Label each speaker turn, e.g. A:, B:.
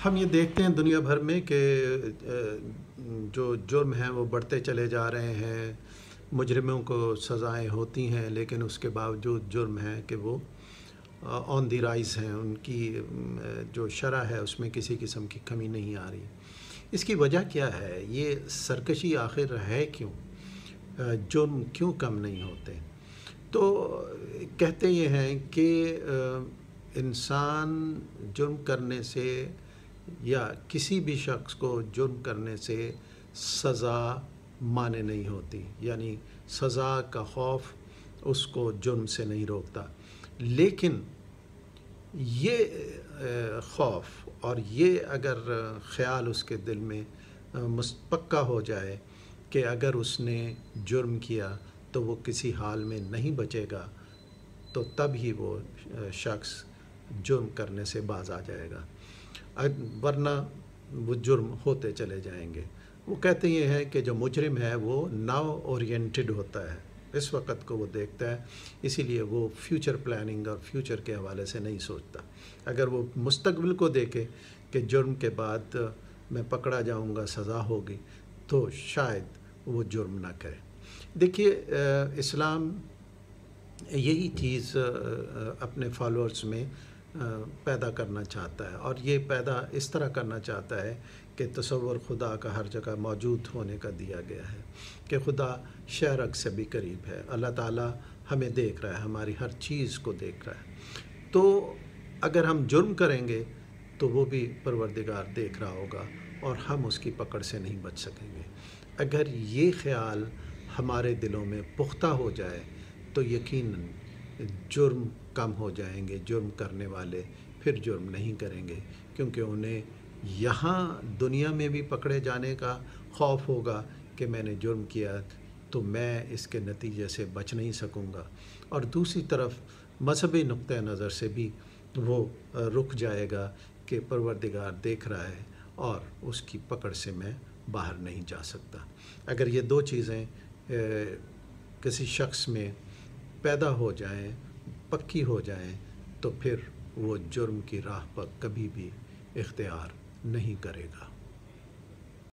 A: ہم یہ دیکھتے ہیں دنیا بھر میں کہ جو جرم ہیں وہ بڑھتے چلے جا رہے ہیں، مجرموں کو سزائیں ہوتی ہیں، لیکن اس کے باوجود جرم ہے کہ وہ آن دی رائز ہیں، ان کی جو شرح ہے اس میں کسی قسم کی کمی نہیں آ رہی۔ اس کی وجہ کیا ہے؟ یہ سرکشی آخر ہے کیوں؟ جرم کیوں کم نہیں ہوتے؟ تو کہتے یہ ہیں کہ انسان جرم کرنے سے یا کسی بھی شخص کو جرم کرنے سے سزا مانے نہیں ہوتی، یعنی سزا کا خوف اس کو جرم سے نہیں روکتا، لیکن یہ خوف اور یہ اگر خیال اس کے دل میں پکا ہو جائے کہ اگر اس نے جرم کیا تو وہ کسی حال میں نہیں بچے گا، تو تب ہی وہ شخص جرم کرنے سے باز آ جائے گا، ورنہ وہ جرم ہوتے چلے جائیں گے۔ وہ کہتے یہ ہیں کہ جو مجرم ہے وہ ناؤ اورینٹڈ ہوتا ہے، اس وقت کو وہ دیکھتا ہے، اسی لیے وہ فیوچر پلاننگ اور فیوچر کے حوالے سے نہیں سوچتا۔ اگر وہ مستقبل کو دیکھے کہ جرم کے بعد میں پکڑا جاؤں گا، سزا ہوگی، تو شاید وہ جرم نہ کرے۔ دیکھیے، اسلام یہی چیز اپنے فالورز میں پیدا کرنا چاہتا ہے، اور یہ پیدا اس طرح کرنا چاہتا ہے کہ تصور خدا کا ہر جگہ موجود ہونے کا دیا گیا ہے، کہ خدا شہرک سے بھی قریب ہے، اللہ تعالیٰ ہمیں دیکھ رہا ہے، ہماری ہر چیز کو دیکھ رہا ہے۔ تو اگر ہم جرم کریں گے تو وہ بھی پروردگار دیکھ رہا ہوگا اور ہم اس کی پکڑ سے نہیں بچ سکیں گے۔ اگر یہ خیال ہمارے دلوں میں پختہ ہو جائے تو یقیناً جرم کم ہو جائیں گے، جرم کرنے والے پھر جرم نہیں کریں گے، کیونکہ انہیں یہاں دنیا میں بھی پکڑے جانے کا خوف ہوگا کہ میں نے جرم کیا تو میں اس کے نتیجے سے بچ نہیں سکوں گا، اور دوسری طرف مذہبی نقطہ نظر سے بھی وہ رک جائے گا کہ پروردگار دیکھ رہا ہے اور اس کی پکڑ سے میں باہر نہیں جا سکتا۔ اگر یہ دو چیزیں کسی شخص میں پیدا ہو جائیں، پکی ہو جائیں، تو پھر وہ جرم کی راہ پر کبھی بھی اختیار نہیں کرے گا۔